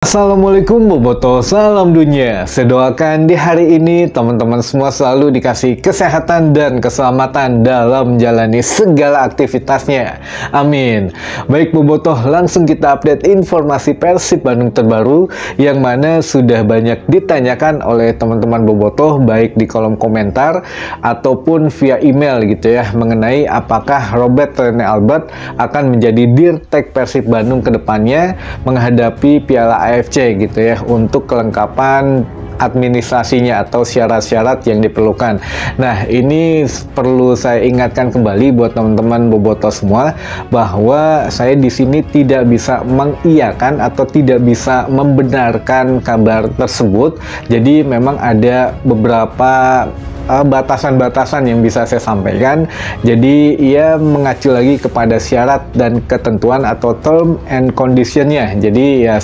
Assalamualaikum Boboto, salam dunia. Saya doakan di hari ini teman-teman semua selalu dikasih kesehatan dan keselamatan dalam menjalani segala aktivitasnya. Amin. Baik Boboto, langsung kita update informasi Persib Bandung terbaru yang mana sudah banyak ditanyakan oleh teman-teman Boboto baik di kolom komentar ataupun via email gitu ya, mengenai apakah Robert Rene Albert akan menjadi Dirtek Persib Bandung ke depannya menghadapi Piala AFC gitu ya, untuk kelengkapan administrasinya atau syarat-syarat yang diperlukan. Nah, ini perlu saya ingatkan kembali buat teman-teman Boboto semua bahwa saya di sini tidak bisa mengiyakan atau tidak bisa membenarkan kabar tersebut. Jadi memang ada beberapa batasan-batasan yang bisa saya sampaikan. Jadi ia mengacu lagi kepada syarat dan ketentuan atau term and conditionnya. Jadi ya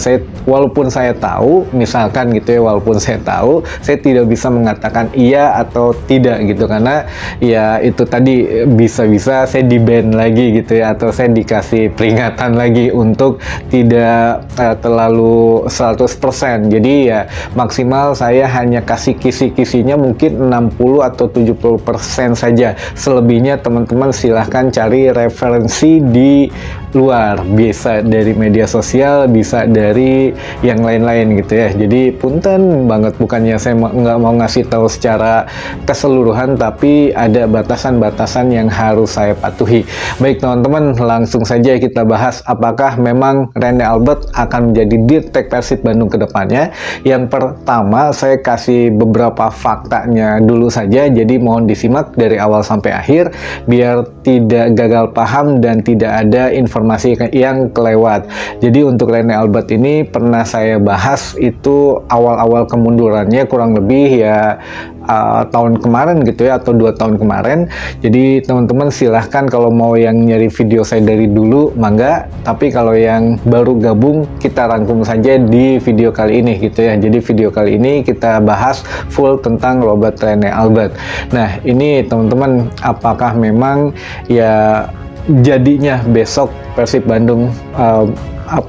walaupun saya tahu, misalkan gitu ya, walaupun saya tahu, saya tidak bisa mengatakan iya atau tidak gitu, karena ya itu tadi bisa-bisa saya di-ban lagi gitu ya, atau saya dikasih peringatan lagi untuk tidak terlalu 100%. Jadi ya maksimal saya hanya kasih kisi-kisinya mungkin 60 atau 70% saja. Selebihnya teman-teman silahkan cari referensi di luar, bisa dari media sosial, bisa dari yang lain-lain gitu ya. Jadi punten banget, bukannya saya nggak mau ngasih tahu secara keseluruhan, tapi ada batasan-batasan yang harus saya patuhi. Baik teman-teman, langsung saja kita bahas apakah memang Rene Albert akan menjadi Dirtek Persib Bandung ke depannya. Yang pertama, saya kasih beberapa faktanya dulu saja, jadi mohon disimak dari awal sampai akhir biar tidak gagal paham dan tidak ada informasi yang kelewat. Jadi untuk Rene Albert ini pernah saya bahas itu awal-awal kemundurannya, kurang lebih ya tahun kemarin gitu ya, atau 2 tahun kemarin. Jadi teman-teman silahkan kalau mau yang nyari video saya dari dulu mangga, tapi kalau yang baru gabung kita rangkum saja di video kali ini gitu ya. Jadi video kali ini kita bahas full tentang Robert Rene Albert. Nah ini teman-teman, apakah memang ya jadinya besok Persib Bandung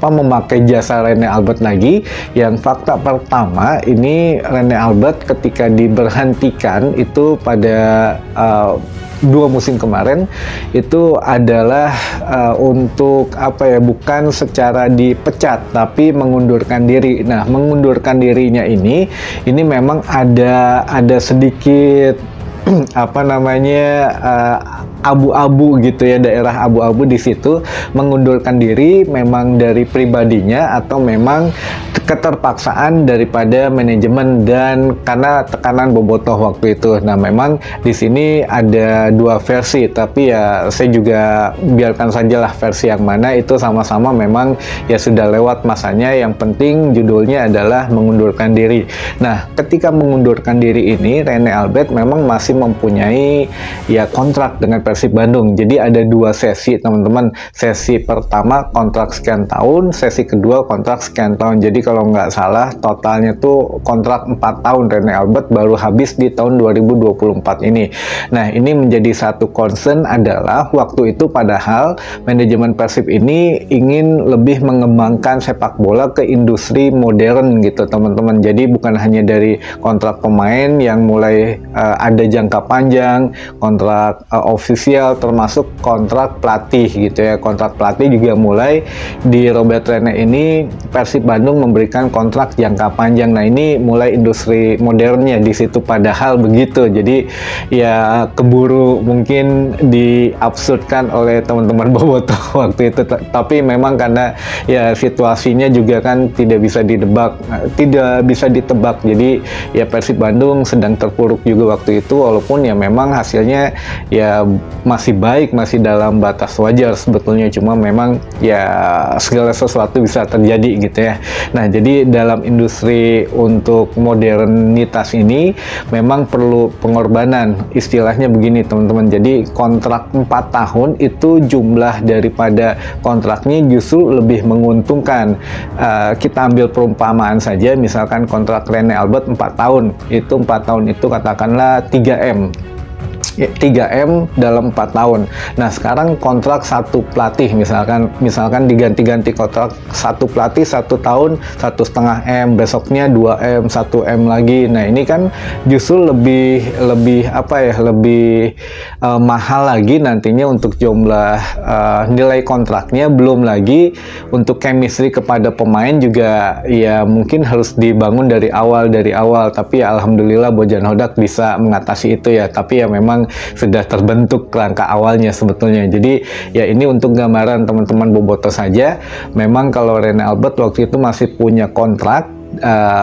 memakai jasa Rene Albert lagi? Yang fakta pertama, ini Rene Albert ketika diberhentikan itu pada 2 musim kemarin itu adalah untuk bukan secara dipecat tapi mengundurkan diri. Nah, mengundurkan dirinya ini memang ada sedikit abu-abu gitu ya, daerah abu-abu di situ. Mengundurkan diri memang dari pribadinya atau memang keterpaksaan daripada manajemen dan karena tekanan bobotoh waktu itu. Nah, memang di sini ada 2 versi, tapi ya saya juga biarkan sajalah versi yang mana itu sama-sama memang ya sudah lewat masanya. Yang penting judulnya adalah mengundurkan diri. Nah, ketika mengundurkan diri ini Rene Albert memang masih mempunyai ya kontrak dengan Persib Bandung. Jadi ada 2 sesi teman-teman. Sesi pertama kontrak sekian tahun, sesi kedua kontrak sekian tahun. Jadi kalau nggak salah totalnya tuh kontrak 4 tahun Rene Albert, baru habis di tahun 2024 ini. Nah, ini menjadi satu concern adalah waktu itu padahal manajemen Persib ini ingin lebih mengembangkan sepak bola ke industri modern gitu teman-teman. Jadi bukan hanya dari kontrak pemain yang mulai ada jangka panjang, kontrak ofisial, termasuk kontrak pelatih gitu ya. Kontrak pelatih juga mulai di Robert Rene ini Persib Bandung memberikan kontrak jangka panjang. Nah, ini mulai industri modernnya di situ padahal begitu. Jadi ya keburu mungkin diabsurdkan oleh teman-teman bobotoh waktu itu. Tapi memang karena ya situasinya juga kan tidak bisa ditebak. Jadi ya Persib Bandung sedang terpuruk juga waktu itu, walaupun ya memang hasilnya ya masih baik, masih dalam batas wajar sebetulnya, cuma memang ya segala sesuatu bisa terjadi gitu ya. Nah, jadi dalam industri untuk modernitas ini memang perlu pengorbanan, istilahnya begini teman-teman. Jadi kontrak 4 tahun itu jumlah daripada kontraknya justru lebih menguntungkan. Kita ambil perumpamaan saja, misalkan kontrak Rene Albert 4 tahun, itu 4 tahun itu katakanlah 3M. 3M dalam 4 tahun. Nah, sekarang kontrak satu pelatih misalkan diganti-ganti kontrak, satu pelatih 1 tahun 1,5 M, besoknya 2 M, 1 M lagi. Nah, ini kan justru lebih mahal lagi nantinya untuk jumlah nilai kontraknya, belum lagi untuk chemistry kepada pemain juga ya mungkin harus dibangun dari awal. Tapi ya alhamdulillah Bojan Hodak bisa mengatasi itu ya. Tapi ya memang sudah terbentuk langkah awalnya sebetulnya. Jadi ya ini untuk gambaran teman-teman boboto saja. Memang kalau Rene Albert waktu itu masih punya kontrak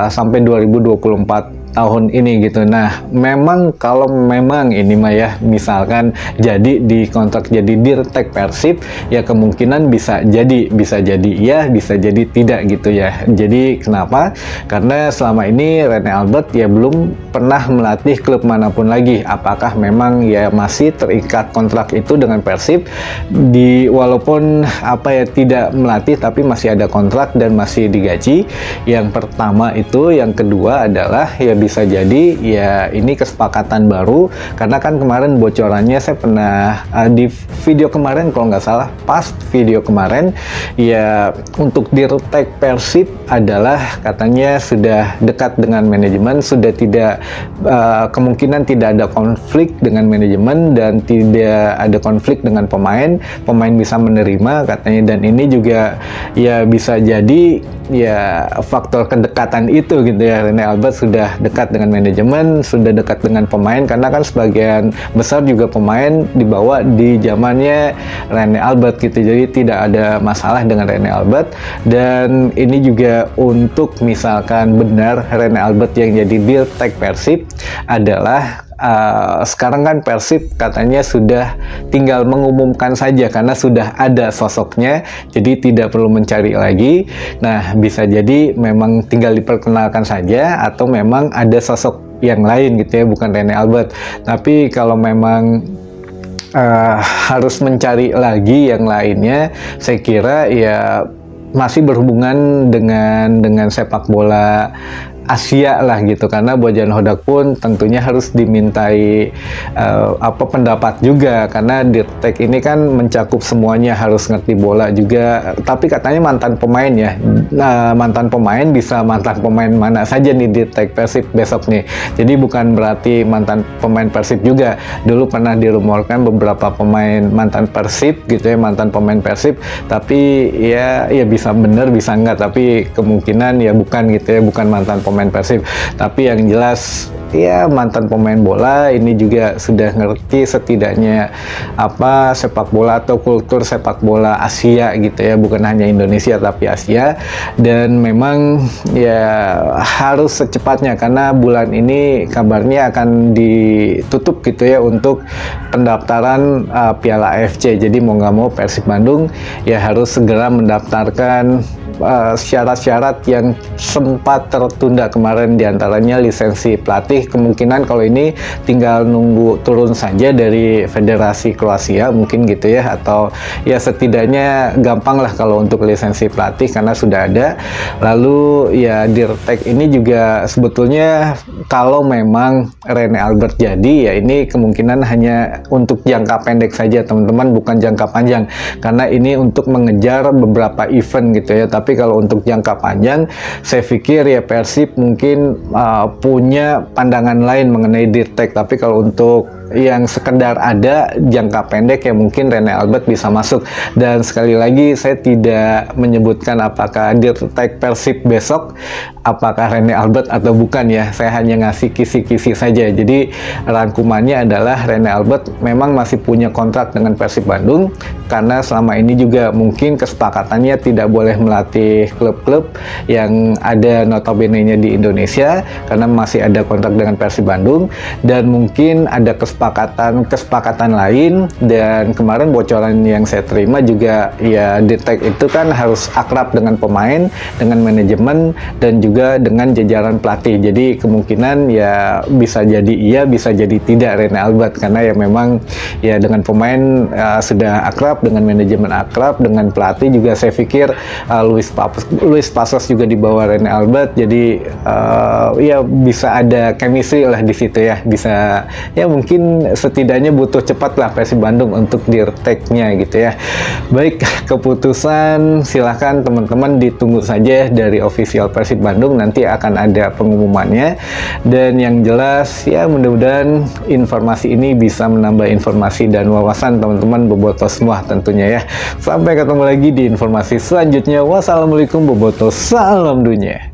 sampai 2024 tahun ini gitu. Nah, memang kalau memang ini mah ya misalkan jadi di kontrak jadi Dirtek Persib, ya kemungkinan bisa jadi iya, bisa jadi tidak gitu ya. Jadi kenapa? Karena selama ini Rene Albert ya belum pernah melatih klub manapun lagi. Apakah memang ya masih terikat kontrak itu dengan Persib, walaupun tidak melatih tapi masih ada kontrak dan masih digaji. Yang pertama itu, yang kedua adalah ya bisa jadi ya ini kesepakatan baru, karena kan kemarin bocorannya saya pernah di video kemarin kalau nggak salah, pas video kemarin ya untuk Dirtek Persib adalah katanya sudah dekat dengan manajemen, sudah tidak kemungkinan tidak ada konflik dengan manajemen dan tidak ada konflik dengan pemain bisa menerima katanya. Dan ini juga ya bisa jadi ya faktor kedekatan itu gitu ya, Rene Albert sudah dekat dengan manajemen, sudah dekat dengan pemain, karena kan sebagian besar juga pemain dibawa di zamannya Rene Albert gitu. Jadi tidak ada masalah dengan Rene Albert. Dan ini juga untuk misalkan benar Rene Albert yang jadi Dirtek Persib adalah sekarang kan Persib katanya sudah tinggal mengumumkan saja karena sudah ada sosoknya, jadi tidak perlu mencari lagi. Nah, bisa jadi memang tinggal diperkenalkan saja atau memang ada sosok yang lain gitu ya, bukan Rene Albert. Tapi kalau memang harus mencari lagi yang lainnya, saya kira ya masih berhubungan dengan sepak bola Asia lah gitu, karena Bojan Hodak pun tentunya harus dimintai pendapat juga, karena Dirtek ini kan mencakup semuanya, harus ngerti bola juga. Tapi katanya mantan pemain ya, mantan pemain bisa mantan pemain mana saja nih Dirtek Persib besok nih. Jadi bukan berarti mantan pemain Persib juga. Dulu pernah dirumorkan beberapa pemain mantan Persib gitu ya, mantan pemain Persib, tapi ya bisa bener bisa enggak, tapi kemungkinan ya bukan gitu ya, bukan mantan pemain Persib. Tapi yang jelas ya mantan pemain bola ini juga sudah ngerti setidaknya sepak bola atau kultur sepak bola Asia gitu ya, bukan hanya Indonesia tapi Asia. Dan memang ya harus secepatnya, karena bulan ini kabarnya akan ditutup gitu ya untuk pendaftaran Piala AFC. Jadi mau nggak mau Persib Bandung ya harus segera mendaftarkan syarat-syarat yang sempat tertunda kemarin, diantaranya lisensi pelatih. Kemungkinan kalau ini tinggal nunggu turun saja dari Federasi Kroasia mungkin gitu ya, atau ya setidaknya gampang lah kalau untuk lisensi pelatih karena sudah ada. Lalu ya Dirtek ini juga sebetulnya kalau memang Rene Albert jadi ya ini kemungkinan hanya untuk jangka pendek saja teman-teman, bukan jangka panjang, karena ini untuk mengejar beberapa event gitu ya. Tapi kalau untuk jangka panjang, saya pikir ya Persib mungkin punya pandangan lain mengenai Dirtek. Tapi kalau untuk yang sekedar ada jangka pendek ya mungkin Rene Albert bisa masuk. Dan sekali lagi saya tidak menyebutkan apakah Dirtek Persib besok apakah Rene Albert atau bukan ya, saya hanya ngasih kisi-kisi saja. Jadi rangkumannya adalah Rene Albert memang masih punya kontrak dengan Persib Bandung, karena selama ini juga mungkin kesepakatannya tidak boleh melatih klub-klub yang ada notabene-nya di Indonesia karena masih ada kontrak dengan Persib Bandung. Dan mungkin ada kesepakatan lain, dan kemarin bocoran yang saya terima juga ya Dirtek itu kan harus akrab dengan pemain, dengan manajemen, dan juga dengan jajaran pelatih. Jadi kemungkinan ya bisa jadi iya, bisa jadi tidak Rene Albert, karena ya memang ya dengan pemain sudah akrab, dengan manajemen akrab, dengan pelatih juga saya pikir Luis Passos juga di bawah Rene Albert. Jadi ya bisa ada chemistry lah di situ ya, bisa ya mungkin mungkin setidaknya butuh cepat lah Persib Bandung untuk di-retake-nya gitu ya. Baik, keputusan silahkan teman-teman ditunggu saja dari official Persib Bandung, nanti akan ada pengumumannya. Dan yang jelas ya, mudah-mudahan informasi ini bisa menambah informasi dan wawasan teman-teman bobotoh semua tentunya ya. Sampai ketemu lagi di informasi selanjutnya. Wassalamualaikum bobotoh, salam dunia.